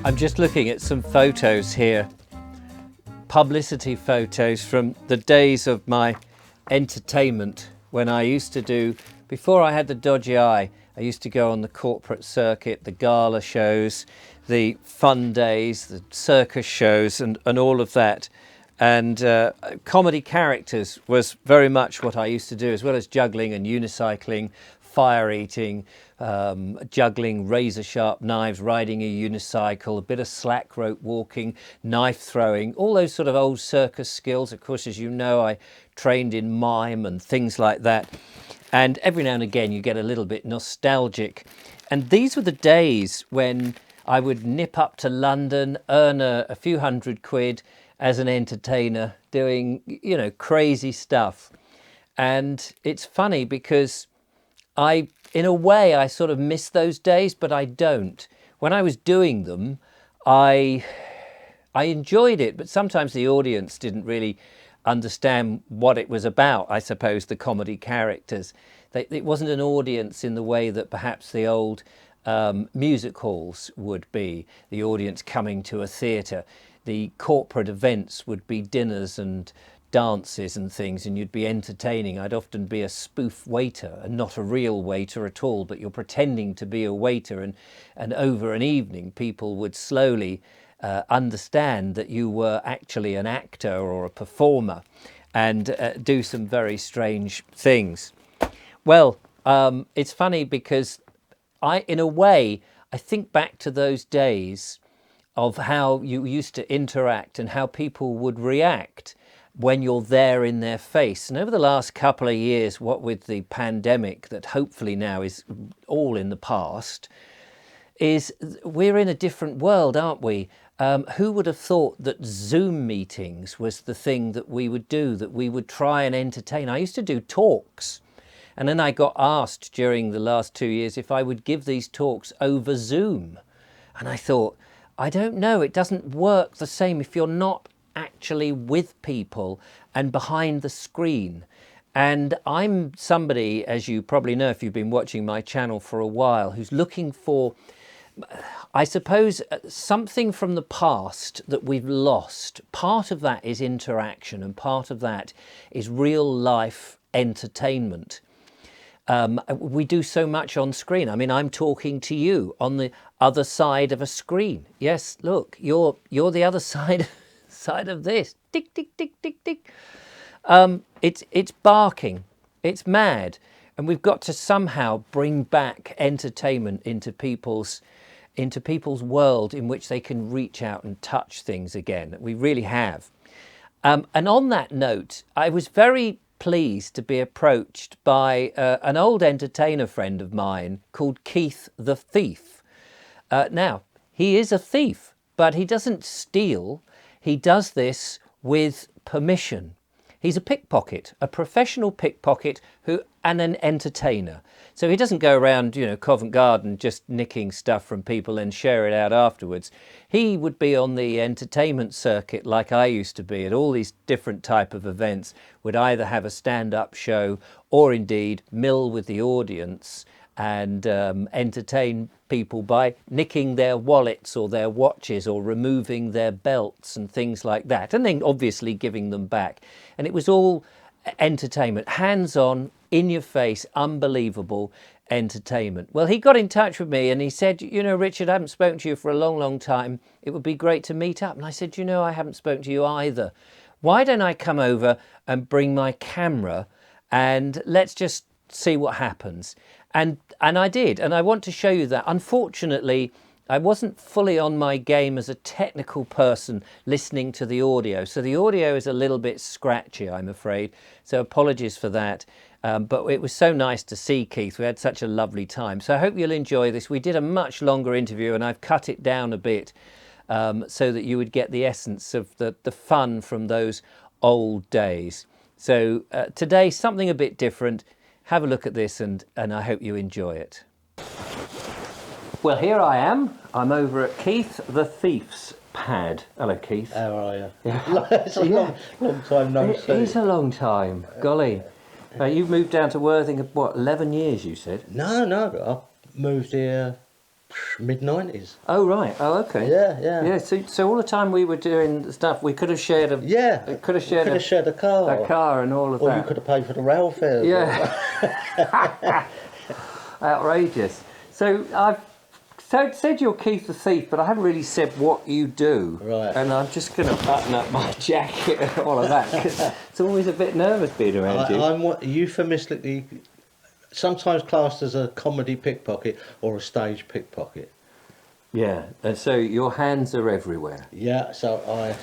I'm just looking at some photos here, publicity photos from the days of my entertainment when I used to do, before I had the dodgy eye, I used to go on the corporate circuit, the gala shows, the fun days, the circus shows and all of that. And comedy characters was very much what I used to do, as well as juggling and unicycling, fire eating, juggling razor sharp knives, riding a unicycle, a bit of slack rope walking, knife throwing, all those sort of old circus skills. Of course, as you know, I trained in mime and things like that. And every now and again you get a little bit nostalgic. And these were the days when I would nip up to London, earn a few £100 as an entertainer, doing, you know, crazy stuff. And it's funny because in a way, I sort of miss those days, but I don't. When I was doing them, I enjoyed it, but sometimes the audience didn't really understand what it was about, I suppose, the comedy characters. It wasn't an audience in the way that perhaps the old music halls would be, the audience coming to a theatre. The corporate events would be dinners and dances and things, and you'd be entertaining. I'd often be a spoof waiter and not a real waiter at all, but you're pretending to be a waiter, and over an evening people would slowly understand that you were actually an actor or a performer and do some very strange things. Well, it's funny because in a way, I think back to those days of how you used to interact and how people would react when you're there in their face. And over the last couple of years, what with the pandemic that hopefully now is all in the past, is we're in a different world, aren't we? Who would have thought that Zoom meetings was the thing that we would do, that we would try and entertain? I used to do talks, and then I got asked during the last 2 years if I would give these talks over Zoom. And I thought, I don't know, it doesn't work the same if you're not actually with people and behind the screen. And I'm somebody, as you probably know if you've been watching my channel for a while, who's looking for, I suppose, something from the past that we've lost. Part of that is interaction, and part of that is real life entertainment. We do so much on screen. I mean, I'm talking to you on the other side of a screen. Yes, look, you're the other side of this. Tick, tick, tick, tick, tick. It's barking. It's mad. And we've got to somehow bring back entertainment into people's world in which they can reach out and touch things again. We really have. And on that note, I was very pleased to be approached by an old entertainer friend of mine called Keith the Thief. Now, he is a thief, but he doesn't steal. He does this with permission. He's a pickpocket, a professional pickpocket and an entertainer. So he doesn't go around, you know, Covent Garden just nicking stuff from people and share it out afterwards. He would be on the entertainment circuit like I used to be at all these different type of events, would either have a stand-up show or indeed mill with the audience and entertain people by nicking their wallets or their watches or removing their belts and things like that, and then obviously giving them back. And it was all entertainment, hands-on, in your face, unbelievable entertainment. Well, he got in touch with me and he said, you know, Richard, I haven't spoken to you for a long, long time. It would be great to meet up. And I said, you know, I haven't spoken to you either. Why don't I come over and bring my camera and let's just see what happens? And I did, and I want to show you that. Unfortunately, I wasn't fully on my game as a technical person listening to the audio. So the audio is a little bit scratchy, I'm afraid. So apologies for that. But it was so nice to see Keith. We had such a lovely time. So I hope you'll enjoy this. We did a much longer interview and I've cut it down a bit so that you would get the essence of the fun from those old days. So today, something a bit different. Have a look at this and I hope you enjoy it. Well, here I am. I'm over at Keith the Thief's pad. Hello, Keith. How are you? Yeah. It's a long time no see. It is a long time. Golly. You've moved down to Worthing, what, 11 years, you said? No, I moved here mid-90s. Oh right. Oh okay. Yeah, yeah. Yeah. So all the time we were doing the stuff, we could have shared a Yeah. could have You shared could have shared a car. a car and all of Or that. you could have paid for the rail fares. Yeah. Outrageous. So I've said you're Keith the Thief, but I haven't really said what you do. Right. And I'm just going to button up my jacket and all of that, because it's always a bit nervous being around you. I'm euphemistically sometimes classed as a comedy pickpocket or a stage pickpocket. Yeah, and so your hands are everywhere. Yeah, so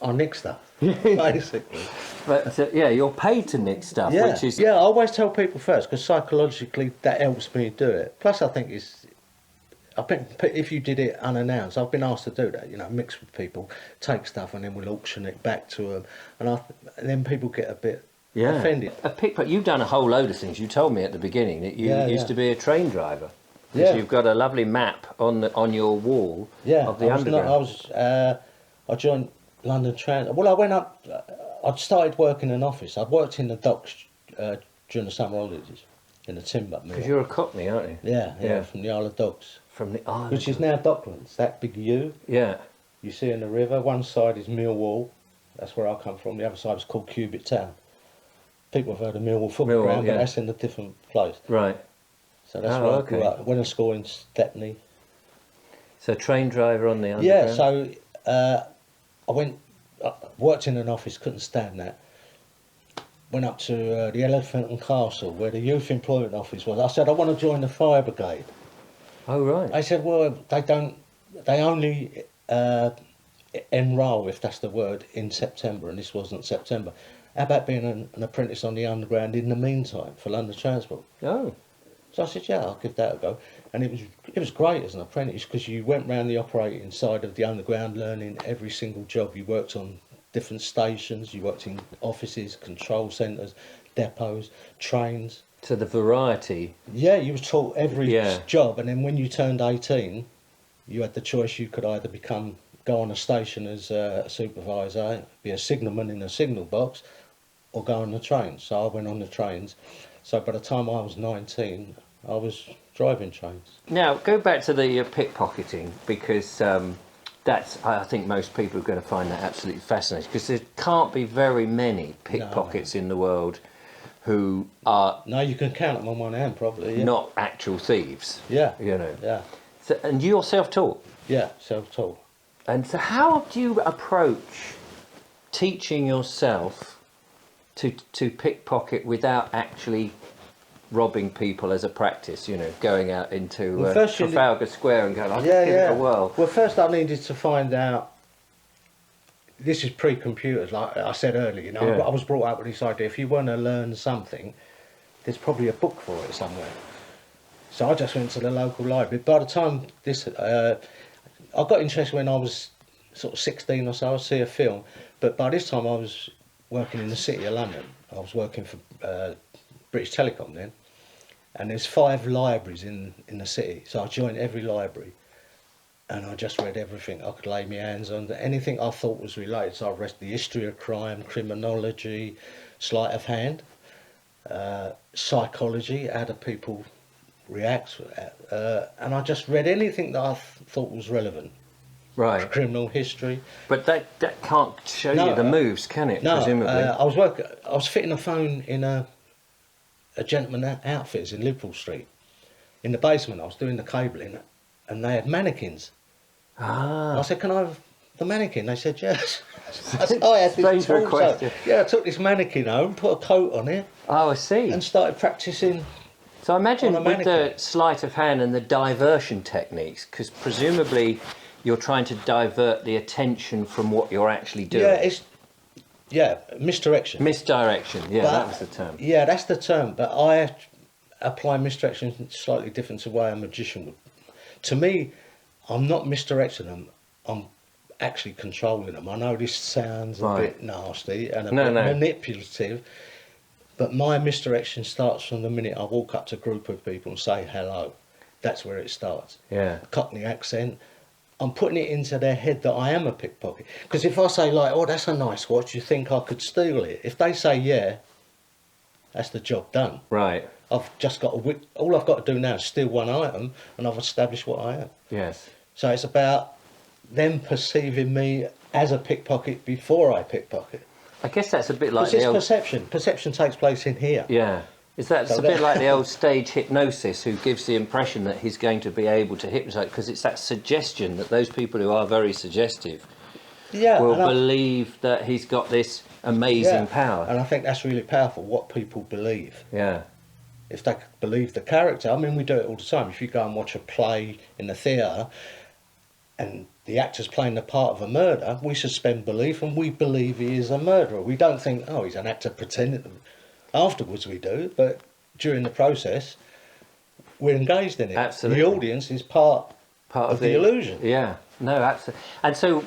I nick stuff, basically. But yeah, you're paid to nick stuff, Yeah, which is... yeah. I always tell people first because psychologically that helps me do it. Plus, I think if you did it unannounced, I've been asked to do that. You know, mix with people, take stuff, and then we'll auction it back to them, and then people get a bit offended. A pickpocket. You've done a whole load of things. You told me at the beginning that you used to be a train driver. Yeah. You've got a lovely map on your wall of the underground. I joined London Transport. Well, I went up. I'd started working in an office. I'd worked in the docks during the summer holidays in the timber mill. Because you're a Cockney, aren't you? Yeah, from the Isle of Dogs. From the island. Which is now Docklands, that big U. Yeah. You see in the river, one side is Millwall, that's where I come from, the other side is called Cubic Town. People have heard of Millwall football ground, but that's in a different place. Right. So that's where I grew up. Went to school in Stepney. So train driver on the underground? Yeah, so I worked in an office, couldn't stand that. Went up to the Elephant and Castle, where the youth employment office was. I said, I want to join the fire brigade. Oh, right. They said, well, they only enrol, if that's the word, in September, and this wasn't September. How about being an apprentice on the underground in the meantime for London Transport? Oh. So I said, yeah, I'll give that a go. And it was great as an apprentice because you went round the operating side of the underground learning every single job. You worked on different stations, you worked in offices, control centres, depots, trains. So the variety. Yeah, you was taught every job, and then when you turned 18, you had the choice. You could either go on a station as a supervisor, be a signalman in a signal box, or go on the trains. So I went on the trains. So by the time I was 19, I was driving trains. Now, go back to the pickpocketing, because I think most people are going to find that absolutely fascinating, because there can't be very many pickpockets in the world who are... No, you can count them on one hand, probably. Yeah. Not actual thieves. Yeah. You know. Yeah. So, and you're self-taught? Yeah, self-taught. And so how do you approach teaching yourself to pickpocket without actually robbing people as a practice, you know, going out into Trafalgar Square and going, I'll just give it a whirl? Well, first I needed to find out, this is pre-computers, like I said earlier, you know, I was brought up with this idea, if you want to learn something, there's probably a book for it somewhere. So I just went to the local library. By the time I got interested when I was sort of 16 or so. I see a film, but by this time I was working in the City of London. I was working for British Telecom then, and there's 5 libraries in the city, so I joined every library, and I just read everything I could lay my hands on, anything I thought was related. So I read the history of crime, criminology, sleight of hand, psychology, how do people react, and I just read anything that I thought was relevant. Right. Criminal history. But that can't show you the moves, can it? No, presumably. I was fitting a phone in a gentleman outfitters in Liverpool Street. In the basement, I was doing the cabling, and they had mannequins. Ah. I said, "Can I have the mannequin?" They said, "Yes." I said, I had Strange this request. I took this mannequin home, put a coat on it. Oh, I see. And started practicing. So I imagine with the sleight of hand and the diversion techniques, because presumably you're trying to divert the attention from what you're actually doing. Yeah, misdirection. Misdirection, that was the term. Yeah, that's the term, but I apply misdirection slightly different to the way a magician would. To me, I'm not misdirecting them, I'm actually controlling them. I know this sounds a bit nasty and a bit manipulative, but my misdirection starts from the minute I walk up to a group of people and say hello. That's where it starts. Yeah. Cockney accent. I'm putting it into their head that I am a pickpocket. Because if I say, like, oh, that's a nice watch, you think I could steal it? If they say, yeah, That's the job done. Right. I've just got to, all I've got to do now is steal one item, and I've established what I am. Yes. So it's about them perceiving me as a pickpocket before I pickpocket. I guess that's a bit like Because the it's old... perception. Perception takes place in here. Yeah. It's a bit like the old stage hypnosis, who gives the impression that he's going to be able to hypnotise, because it's that suggestion that those people who are very suggestive will believe that he's got this amazing power. And I think that's really powerful, what people believe. Yeah. If they believe the character, I mean, we do it all the time. If you go and watch a play in the theatre and the actor's playing the part of a murderer, we suspend belief and we believe he is a murderer. We don't think, oh, he's an actor pretending to. Afterwards we do, but during the process, we're engaged in it. Absolutely. The audience is part of the illusion. Yeah, no, absolutely. And so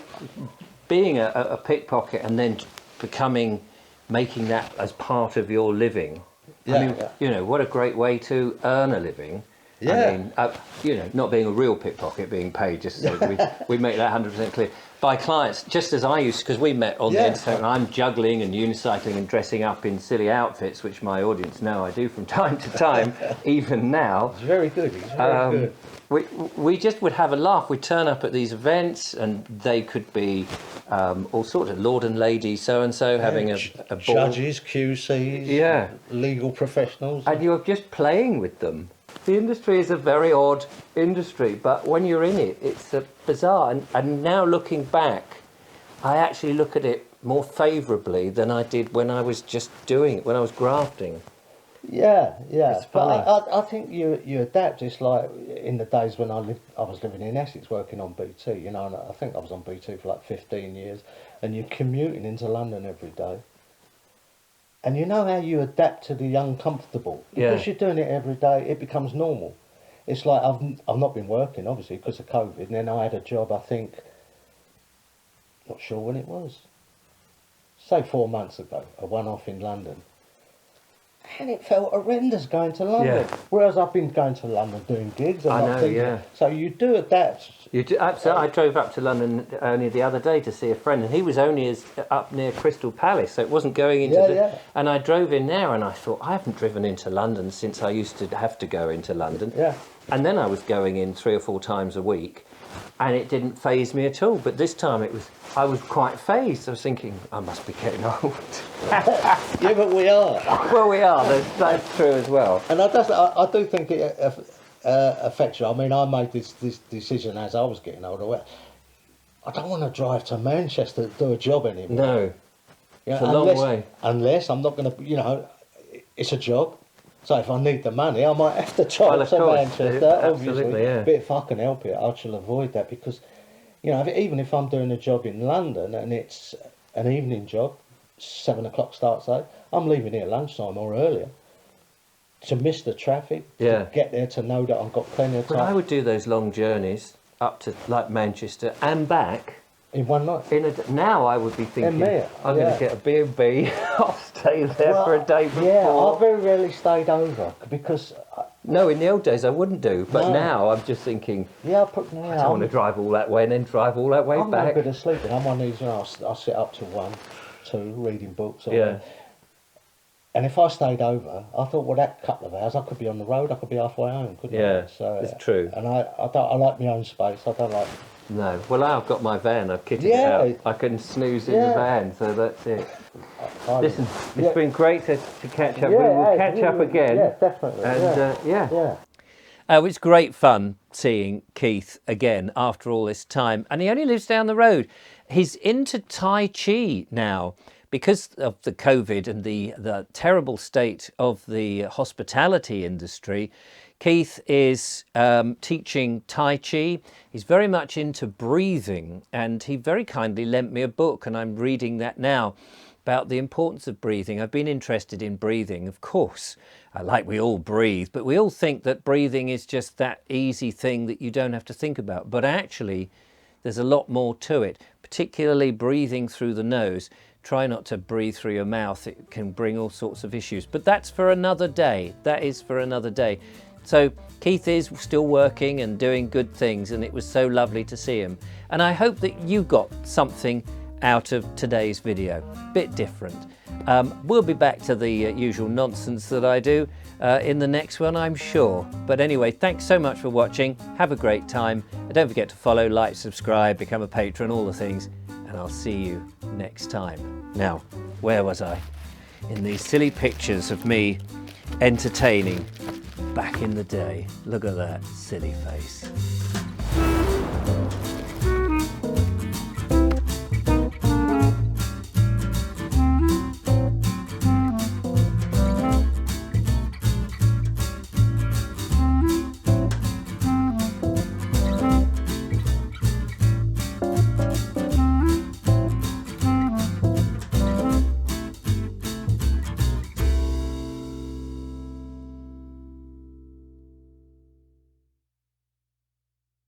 being a pickpocket and then making that as part of your living, I mean, you know, what a great way to earn a living. Yeah. I mean, you know, not being a real pickpocket, being paid, just so we make that 100% clear, by clients, just as I used, because we met on the entertainment. I'm juggling and unicycling and dressing up in silly outfits, which my audience know I do from time to time, even now. It's very good, it's very good. We just would have a laugh. We'd turn up at these events and they could be all sorts of lord and lady so-and-so having a ball. Judges, QCs, legal professionals. And you're just playing with them. The industry is a very odd industry, but when you're in it, it's bizarre. And now looking back, I actually look at it more favourably than I did when I was just doing it, when I was grafting. Yeah. It's funny. But I think you adapt. It's like in the days when I was living in Essex working on BT, you know, and I think I was on BT for like 15 years, and you're commuting into London every day. And you know how you adapt to the uncomfortable? Because you're doing it every day, it becomes normal. It's like I've not been working, obviously, because of COVID, and then I had a job, I think, not sure when it was, say 4 months ago, a one-off in London. And it felt horrendous going to London. Yeah. Whereas I've been going to London doing gigs. And I know, thinking, so you do adapt. You do, absolutely. I drove up to London only the other day to see a friend, and he was only up near Crystal Palace, so it wasn't going into And I drove in there, and I thought, I haven't driven into London since I used to have to go into London. Yeah. And then I was going in 3 or 4 times a week, and it didn't faze me at all. But this time I was quite phased. I was thinking, I must be getting old. Yeah, but we are. Well, we are. That's true as well. And I do think it affects you. I mean, I made this decision as I was getting older. I don't want to drive to Manchester to do a job anymore. No, you know, it's a long way. Unless I'm not going to, you know, it's a job. So if I need the money, I might have to drive to Manchester, obviously. Yeah. But if I can help it, I shall avoid that because, you know, even if I'm doing a job in London and it's an evening job, 7 o'clock start date, I'm leaving here lunchtime or earlier to miss the traffic, to get there, to know that I've got plenty of time. But I would do those long journeys up to like Manchester and back. In one night? Now I would be thinking, I'm going to get a B&B, I'll stay there for a day before. Yeah, I very rarely stayed over because... No, in the old days I wouldn't do, but now I'm just thinking, I don't want to drive all that way and then drive all that way back. I'm not good at sleeping. I'm on these, you know, I'll sit up till 1, 2, reading books. And if I stayed over, I thought, well, that couple of hours, I could be on the road, I could be halfway home, couldn't I? So, it's true. And I like my own space, I don't like... No, well, I've got my van, I've kitted it out. I can snooze in the van, so that's it. Listen, it's been great to catch up. We will catch up again. Yeah, definitely. And, it's great fun seeing Keith again after all this time. And he only lives down the road. He's into Tai Chi now. Because of the COVID and the terrible state of the hospitality industry, Keith is teaching Tai Chi. He's very much into breathing, and he very kindly lent me a book, and I'm reading that now, about the importance of breathing. I've been interested in breathing, of course. Like we all breathe, but we all think that breathing is just that easy thing that you don't have to think about. But actually, there's a lot more to it, particularly breathing through the nose. Try not to breathe through your mouth. It can bring all sorts of issues. But that's for another day. That is for another day. So Keith is still working and doing good things, and it was so lovely to see him. And I hope that you got something out of today's video. Bit different. We'll be back to the usual nonsense that I do in the next one, I'm sure. But anyway, thanks so much for watching. Have a great time. And don't forget to follow, like, subscribe, become a patron, all the things. And I'll see you next time. Now, where was I? In these silly pictures of me entertaining back in the day. Look at that silly face.